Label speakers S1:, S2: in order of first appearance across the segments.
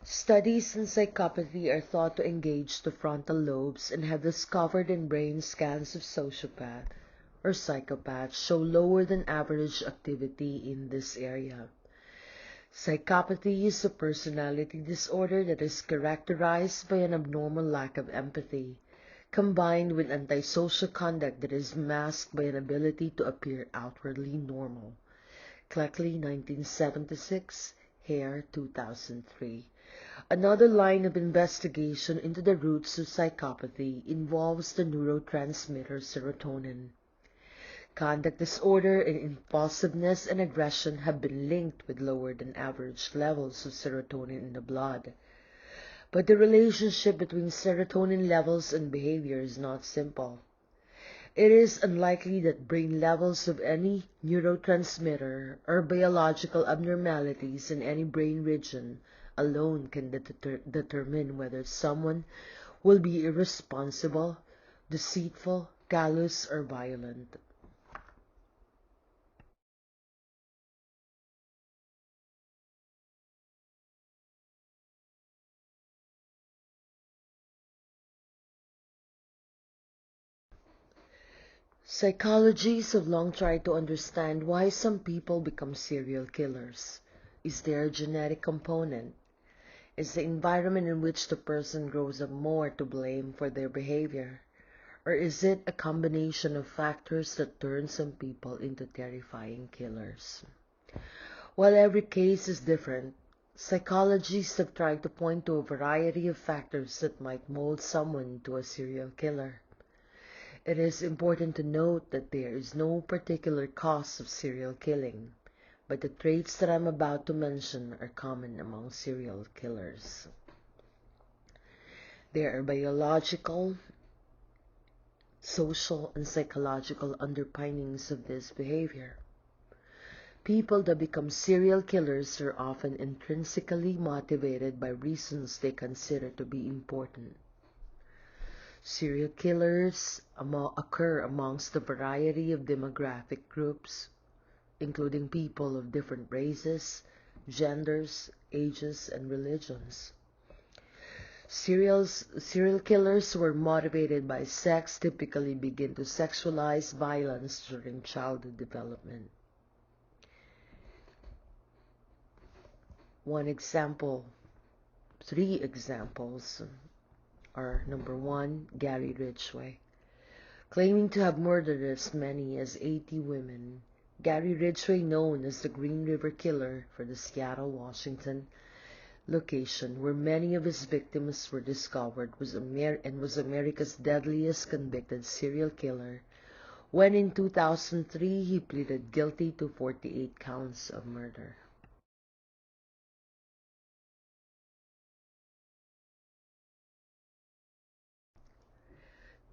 S1: Studies in psychopathy are thought to engage the frontal lobes and have discovered in brain scans of sociopath or psychopaths show lower than average activity in this area. Psychopathy is a personality disorder that is characterized by an abnormal lack of empathy, combined with antisocial conduct that is masked by an ability to appear outwardly normal. Cleckley, 1976, Hare, 2003. Another line of investigation into the roots of psychopathy involves the neurotransmitter serotonin. Conduct disorder and impulsiveness and aggression have been linked with lower than average levels of serotonin in the blood. But the relationship between serotonin levels and behavior is not simple. It is unlikely that brain levels of any neurotransmitter or biological abnormalities in any brain region alone can determine whether someone will be irresponsible, deceitful, callous, or violent. Psychologists have long tried to understand why some people become serial killers. Is there a genetic component? Is the environment in which the person grows up more to blame for their behavior? Or is it a combination of factors that turn some people into terrifying killers? While every case is different, psychologists have tried to point to a variety of factors that might mold someone into a serial killer. It is important to note that there is no particular cause of serial killing, but the traits that I'm about to mention are common among serial killers. There are biological, social, and psychological underpinnings of this behavior. People that become serial killers are often intrinsically motivated by reasons they consider to be important. Serial killers occur amongst a variety of demographic groups, including people of different races, genders, ages, and religions. Serial killers who are motivated by sex typically begin to sexualize violence during childhood development. Three examples are: number one, Gary Ridgway. Claiming to have murdered as many as 80 women, Gary Ridgway, known as the Green River Killer for the Seattle, Washington location where many of his victims were discovered, was America's deadliest convicted serial killer when in 2003 he pleaded guilty to 48 counts of murder.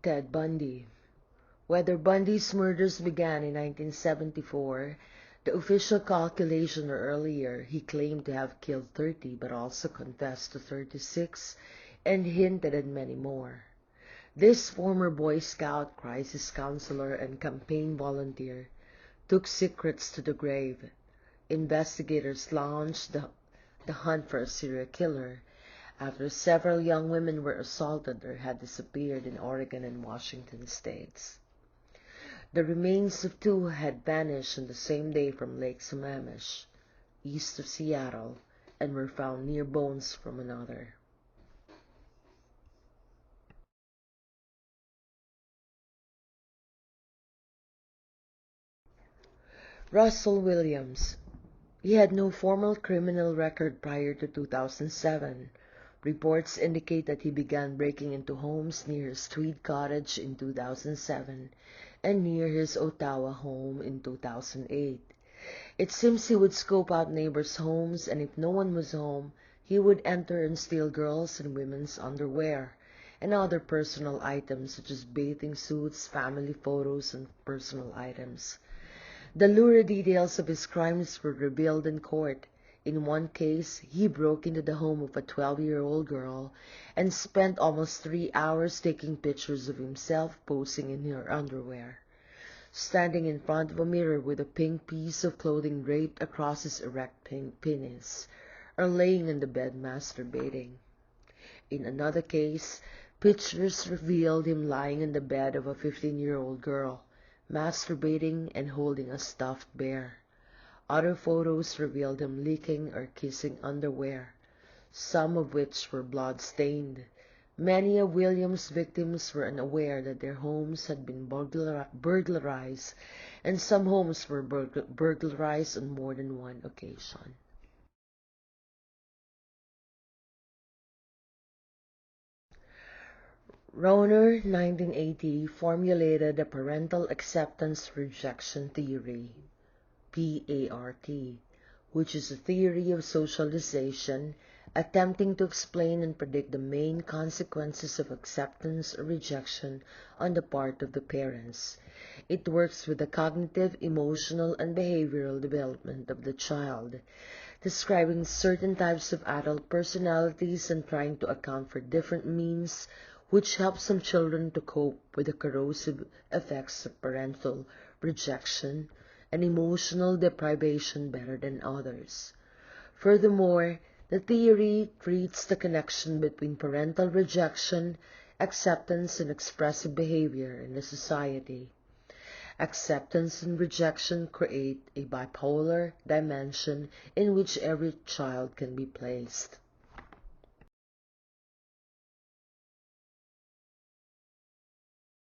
S1: Ted Bundy. Whether Bundy's murders began in 1974, the official calculation, or earlier, he claimed to have killed 30 but also confessed to 36 and hinted at many more. This former Boy Scout, crisis counselor, and campaign volunteer took secrets to the grave. Investigators launched the hunt for a serial killer after several young women were assaulted or had disappeared in Oregon and Washington states. The remains of two had vanished on the same day from Lake Sammamish, east of Seattle, and were found near bones from another. Russell Williams. He had no formal criminal record prior to 2007. Reports indicate that he began breaking into homes near his Tweed cottage in 2007 and near his Ottawa home in 2008. It seems he would scope out neighbors' homes, and if no one was home, he would enter and steal girls' and women's underwear and other personal items such as bathing suits, family photos, and personal items. The lurid details of his crimes were revealed in court. In one case, he broke into the home of a 12-year-old girl and spent almost 3 hours taking pictures of himself posing in her underwear, standing in front of a mirror with a pink piece of clothing draped across his erect penis, or laying in the bed masturbating. In another case, pictures revealed him lying in the bed of a 15-year-old girl, masturbating and holding a stuffed bear. Other photos revealed him licking or kissing underwear, some of which were blood-stained. Many of Williams' victims were unaware that their homes had been burglarized, and some homes were burglarized on more than one occasion. Rauner, 1980, formulated the parental acceptance rejection theory, PART, which is a theory of socialization attempting to explain and predict the main consequences of acceptance or rejection on the part of the parents. It works with the cognitive, emotional, and behavioral development of the child, describing certain types of adult personalities and trying to account for different means which help some children to cope with the corrosive effects of parental rejection and emotional deprivation better than others. Furthermore, the theory treats the connection between parental rejection, acceptance, and expressive behavior in the society. Acceptance and rejection create a bipolar dimension in which every child can be placed.